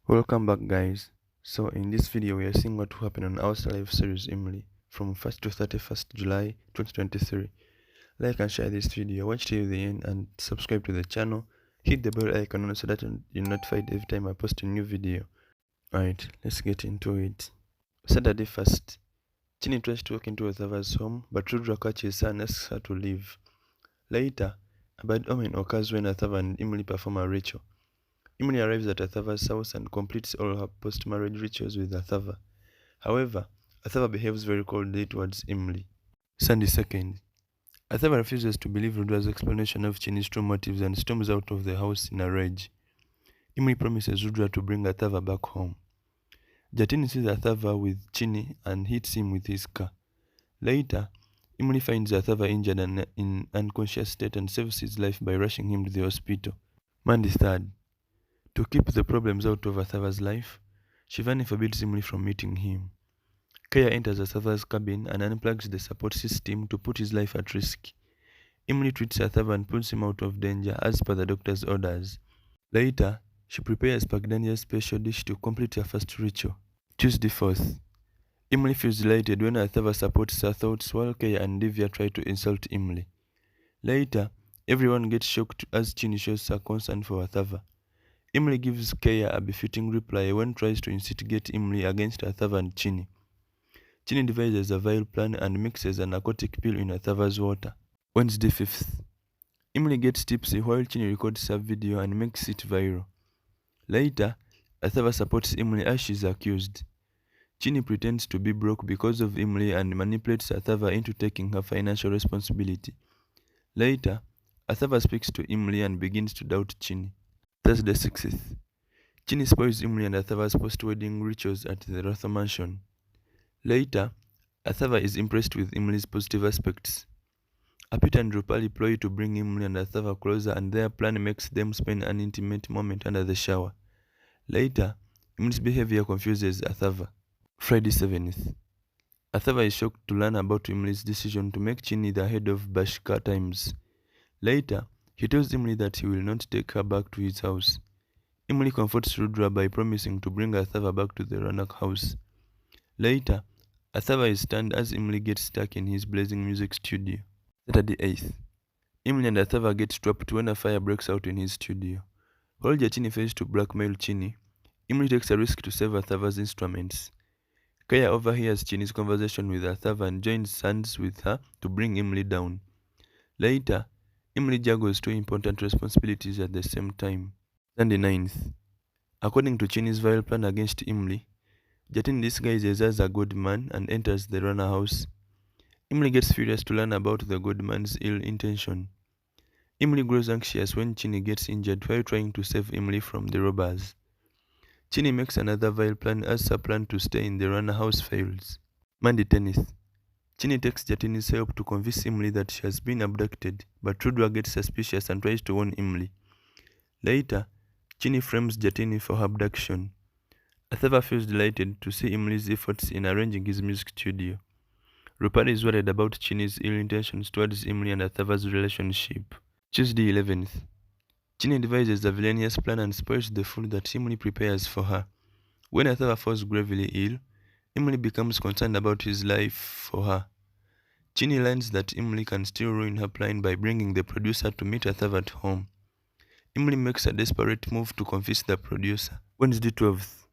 Welcome back, guys. So in this video we are seeing what happened on our live series Imlie from 1st to 31st July 2023. Like and share this video, watch till the end, and subscribe to the channel. Hit the bell icon so that you're notified every time I post a new video. Alright, let's get into it. Saturday 1st. Chini tries to walk into Arthava's home, but Rudra catches her and asks her to leave. Later, a bad omen occurs when Arthava and Imlie perform a ritual. Imlie arrives at Arthava's house and completes all her post-marriage rituals with Arthava. However, Arthava behaves very coldly towards Imlie. Sunday 2nd. Arthava refuses to believe Rudra's explanation of Chini's true motives and storms out of the house in a rage. Imlie promises Rudra to bring Arthava back home. Jatini sees Arthava with Chini and hits him with his car. Later, Imlie finds Arthava injured and in unconscious state and saves his life by rushing him to the hospital. Monday 3rd. To keep the problems out of Arthava's life, Shivani forbids Imlie from meeting him. Kaya enters Arthava's cabin and unplugs the support system to put his life at risk. Imlie treats Arthava and puts him out of danger as per the doctor's orders. Later, she prepares Pagdania's special dish to complete her first ritual. Tuesday 4th. Imlie feels delighted when Arthava supports her thoughts while Kaya and Divya try to insult Imlie. Later, everyone gets shocked as Chini shows her concern for Arthava. Imlie gives Kaya a befitting reply when tries to instigate Imlie against Arthava and Chini. Chini devises a vile plan and mixes a narcotic pill in Arthava's water. Wednesday 5th. Imlie gets tipsy while Chini records her video and makes it viral. Later, Arthava supports Imlie as she is accused. Chini pretends to be broke because of Imlie and manipulates Arthava into taking her financial responsibility. Later, Arthava speaks to Imlie and begins to doubt Chini. Thursday 6th. Chini spoils Imlie and Arthava's post-wedding rituals at the Rotha mansion. Later, Arthava is impressed with Imlie's positive aspects. Apita and Drupali ploy to bring Imlie and Arthava closer, and their plan makes them spend an intimate moment under the shower. Later, Imlie's behavior confuses Arthava. Friday 7th. Arthava is shocked to learn about Imlie's decision to make Chini the head of Bashka Times. Later, he tells Imlie that he will not take her back to his house. Imlie comforts Rudra by promising to bring Arthava back to the Ranak house. Later, Arthava is stunned as Imlie gets stuck in his blazing music studio. Saturday 8th. Imlie and Arthava get trapped when a fire breaks out in his studio. While Jatini fails to blackmail Chini, Imlie takes a risk to save Arthava's instruments. Kaya overhears Chini's conversation with Arthava and joins hands with her to bring Imlie down. Later, Imlie juggles two important responsibilities at the same time. Sunday 9th. According to Chini's vile plan against Imlie, Jatin disguises as a good man and enters the Rana house. Imlie gets furious to learn about the good man's ill intention. Imlie grows anxious when Chini gets injured while trying to save Imlie from the robbers. Chini makes another vile plan as her plan to stay in the Rana house fails. Monday 10th. Chini takes Jatini's help to convince Imlie that she has been abducted, but Rudra gets suspicious and tries to warn Imlie. Later, Chini frames Jatini for her abduction. Arthava feels delighted to see Imlie's efforts in arranging his music studio. Rupali is worried about Chini's ill intentions towards Imlie and Arthava's relationship. Tuesday 11th. Chini devises a villainous plan and spoils the food that Imlie prepares for her. When Arthava falls gravely ill, Imlie becomes concerned about his life for her. Chini learns that Imlie can still ruin her plan by bringing the producer to meet Arthava at home. Imlie makes a desperate move to convince the producer. Wednesday 12th.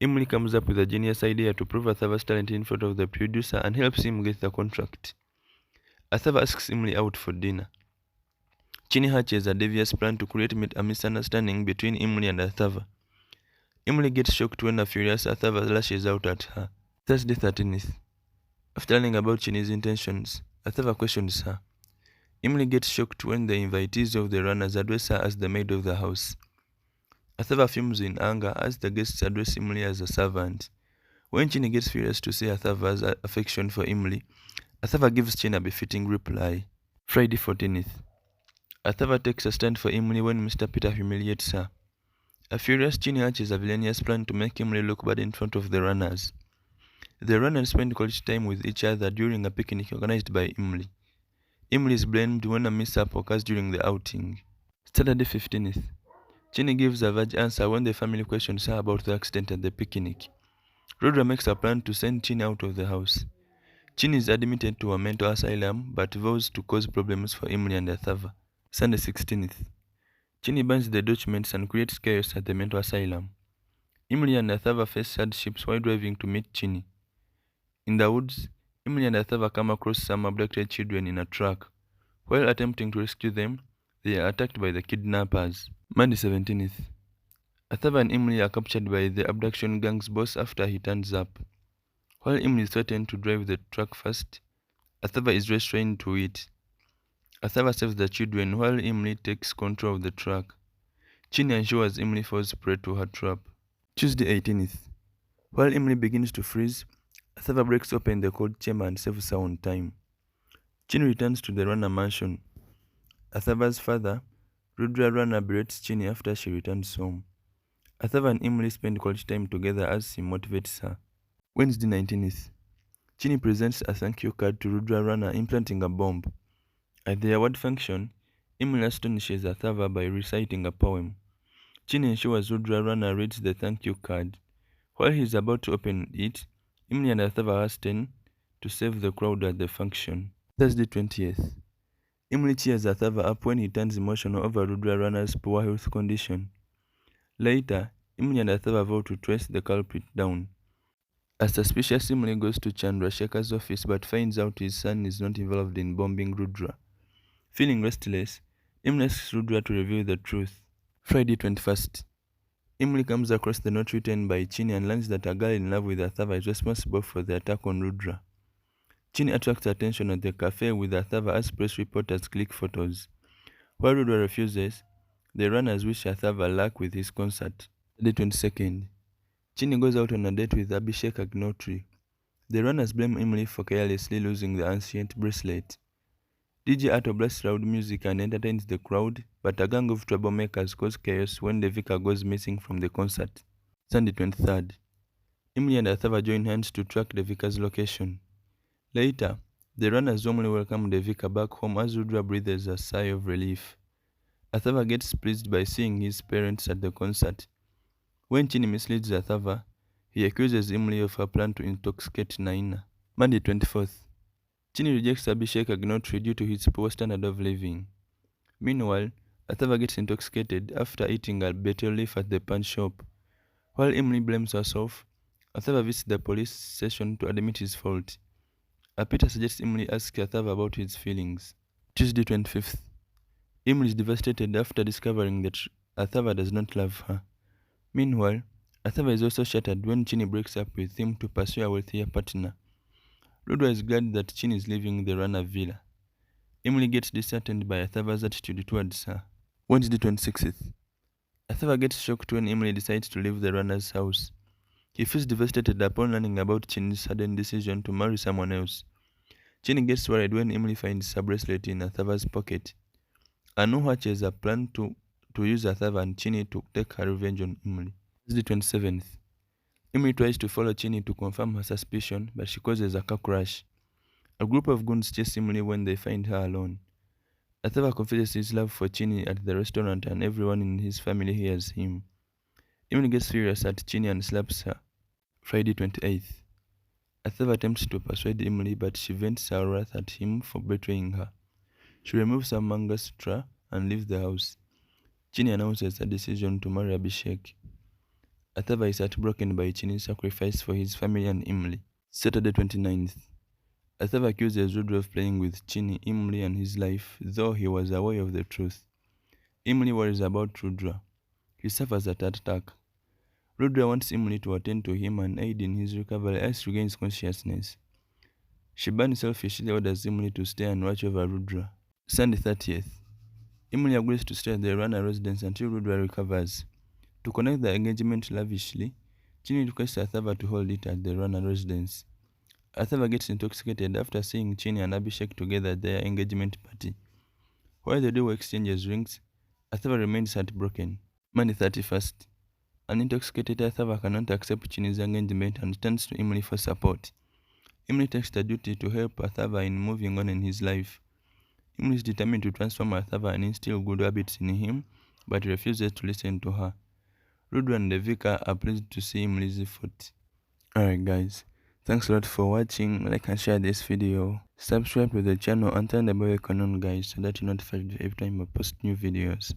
Imlie comes up with a genius idea to prove Arthava's talent in front of the producer and helps him get the contract. Arthava asks Imlie out for dinner. Chini hatches a devious plan to create a misunderstanding between Imlie and Arthava. Imlie gets shocked when a furious Arthava lashes out at her. Thursday 13th. After learning about Chini's intentions, Arthava questions her. Imlie gets shocked when the invitees of the runners address her as the maid of the house. Arthava fumes in anger as the guests address Imlie as a servant. When Chini gets furious to see Arthava's affection for Imlie, Arthava gives Chini a befitting reply. Friday 14th. Arthava takes a stand for Imlie when Mr. Peter humiliates her. A furious Chini hatches a villainous plan to make Imlie look bad in front of the runners. The runners spend quality time with each other during a picnic organized by Imlie. Imlie is blamed when a mishap occurs during the outing. Saturday 15th. Chini gives a vague answer when the family questions her about the accident at the picnic. Rudra makes a plan to send Chini out of the house. Chini is admitted to a mental asylum but vows to cause problems for Imlie and Arthava. Sunday 16th. Chini burns the documents and creates chaos at the mental asylum. Imlie and Arthava face hardships while driving to meet Chini. In the woods, Imlie and Arthava come across some abducted children in a truck. While attempting to rescue them, they are attacked by the kidnappers. Monday 17th. Arthav and Imlie are captured by the abduction gang's boss after he turns up. While Imlie is threatened to drive the truck first, Arthava is restrained to it. Arthava saves the children while Imlie takes control of the truck. Chini ensures Imlie falls prey to her trap. Tuesday 18th. While Imlie begins to freeze, Arthava breaks open the cold chamber and saves her on time. Chini returns to the Rana mansion. Arthava's father, Rudra Rana, berates Chini after she returns home. Arthav and Imlie spend quality time together as he motivates her. Wednesday 19th. Chini presents a thank you card to Rudra Rana, implanting a bomb. At the award function, Imlie astonishes Arthava by reciting a poem. Chini ensures Rudra Rana reads the thank you card. While he is about to open it, Imlie and Arthava hasten to save the crowd at the function. Thursday 20th. Imlie cheers Arthava up when he turns emotional over Rudra Rana's poor health condition. Later, Imlie and Arthava vow to trace the culprit down. A suspicious Imlie goes to Chandrasekhar's office but finds out his son is not involved in bombing Rudra. Feeling restless, Imlie asks Rudra to reveal the truth. Friday 21st. Imlie comes across the note written by Chini and learns that a girl in love with Arthava is responsible for the attack on Rudra. Chini attracts attention at the cafe with Arthava as press reporters click photos. While Rudra refuses, the runners wish Arthava luck with his concert. Day 22nd. Chini goes out on a date with Abhishek Agnotri. The runners blame Imlie for carelessly losing the ancient bracelet. DJ Arto blasts loud music and entertains the crowd, but a gang of troublemakers cause chaos when the vicar goes missing from the concert. Sunday 23rd. Imlie and Arthava join hands to track the vicar's location. Later, the runners warmly welcome the vicar back home as Rudra breathes a sigh of relief. Arthava gets pleased by seeing his parents at the concert. When Chini misleads Arthava, he accuses Imlie of her plan to intoxicate Naina. Monday 24th. Chini rejects Abhishek Agnotri due to his poor standard of living. Meanwhile, Arthava gets intoxicated after eating a betel leaf at the pawn shop. While Imlie blames herself, Arthava visits the police station to admit his fault. Peter suggests Imlie ask Arthava about his feelings. Tuesday 25th. Imlie is devastated after discovering that Arthava does not love her. Meanwhile, Arthava is also shattered when Chini breaks up with him to pursue a wealthier partner. Rudra is glad that Chini is leaving the Rana villa. Imlie gets disheartened by Arthava's attitude towards her. Wednesday 26th. Arthava gets shocked when Imlie decides to leave the Rana's house. He feels devastated upon learning about Chini's sudden decision to marry someone else. Chini gets worried when Imlie finds her bracelet in Arthava's pocket. Anu hatches a plan to use Arthava and Chini to take her revenge on Imlie. Thursday 27th. Imlie tries to follow Chini to confirm her suspicion, but she causes a car crash. A group of goons chase Imlie when they find her alone. Arthava confesses his love for Chini at the restaurant and everyone in his family hears him. Imlie gets furious at Chini and slaps her. Friday 28th. Arthava attempts to persuade Imlie, but she vents her wrath at him for betraying her. She removes her manga sutra and leaves the house. Chini announces her decision to marry Abhishek. Arthava is heartbroken by Chini's sacrifice for his family and Imlie. Saturday 29th. Arthava accuses Rudra of playing with Chini, Imlie, and his life, though he was aware of the truth. Imlie worries about Rudra. He suffers a heart attack. Rudra wants Imlie to attend to him and aid in his recovery as he regains consciousness. Shiban selfishly orders Imlie to stay and watch over Rudra. Sunday 30th. Imlie agrees to stay at the Rana residence until Rudra recovers. To connect the engagement lavishly, Chini requests Arthava to hold it at the Rana residence. Arthava gets intoxicated after seeing Chini and Abhishek together at their engagement party. While the duo exchanges rings, Arthava remains heartbroken. Monday 31st. An intoxicated Arthava cannot accept Chini's engagement and turns to Imlie for support. Imlie takes the duty to help Arthava in moving on in his life. Imlie is determined to transform Arthava and instill good habits in him but he refuses to listen to her. Rudu and the vicar are pleased to see Imlie's effort. Alright guys, thanks a lot for watching. Like and share this video. Subscribe to the channel and turn the bell icon on guys so that you're notified every time I post new videos.